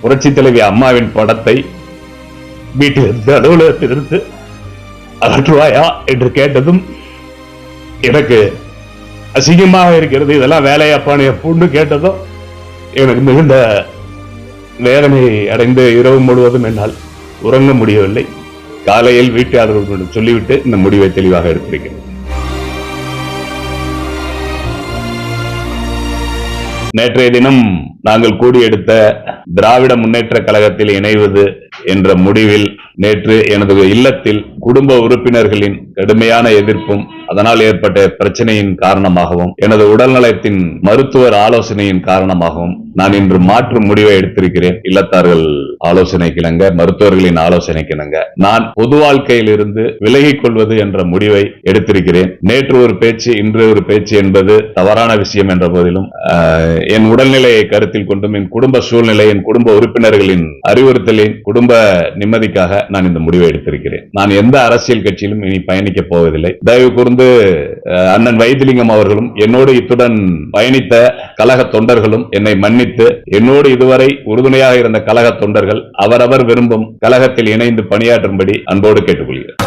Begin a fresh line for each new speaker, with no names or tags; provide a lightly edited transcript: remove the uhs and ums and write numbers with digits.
புரட்சி தலைவி அம்மாவின் படத்தை வீட்டிலிருந்து அலுவலகத்திலிருந்து அகற்றுவாயா என்று கேட்டதும் எனக்கு அசிங்கமாக இருக்கிறது. இதெல்லாம் வேலையாப்பான்னு எப்பொண்டு கேட்டதும் எனக்கு மிகுந்த வேதனை அடைந்து இரவு முழுவதும் என்னால் உறங்க முடியவில்லை. காலையில் வீட்டாளர்களிடம் சொல்லிவிட்டு இந்த முடிவை தெளிவாக எடுத்திருக்கிறேன். நேற்றைய தினம் நாங்கள் கூடியெடுத்த திராவிட முன்னேற்ற கழகத்தில் இணைவது என்ற முடிவில் நேற்று எனது இல்லத்தில் குடும்ப உறுப்பினர்களின் கடுமையான எதிர்ப்பும் அதனால் ஏற்பட்ட பிரச்சனையின் காரணமாகவும் எனது உடல்நலத்தின் மருத்துவர் ஆலோசனையின் காரணமாகவும் நான் இன்று மாற்று முடிவை எடுத்திருக்கிறேன். இல்லத்தார்கள் ஆலோசனைக்கிணங்க, மருத்துவர்களின் ஆலோசனைக்கிணங்க நான் பொது வாழ்க்கையில் இருந்து விலகிக் கொள்வது என்ற முடிவை எடுத்திருக்கிறேன். நேற்று ஒரு பேச்சு, இன்று ஒரு பேச்சு என்பது தவறான விஷயம் என்ற போதிலும் என் உடல்நிலையை கருத்தில் கொண்டும் என் குடும்ப சூழ்நிலை, என் குடும்ப உறுப்பினர்களின் அறிவுறுத்தலின் குடும்ப நிம்மதிக்காக நான் இந்த முடிவை எடுத்திருக்கிறேன். நான் எந்த அரசியல் கட்சியிலும் இனி பயணிக்கப் போவதில்லை. தயவு கூர்ந்து அண்ணன் வைத்திலிங்கம் அவர்களும் என்னோடு இத்துடன் பயணித்த கழக தொண்டர்களும் என்னை மன்னித்து என்னோடு இதுவரை உறுதுணையாக இருந்த கழக தொண்டர்கள் அவரவர் விரும்பும் கழகத்தில் இணைந்து பணியாற்றும்படி அன்போடு கேட்டுக்கொள்கிறேன்.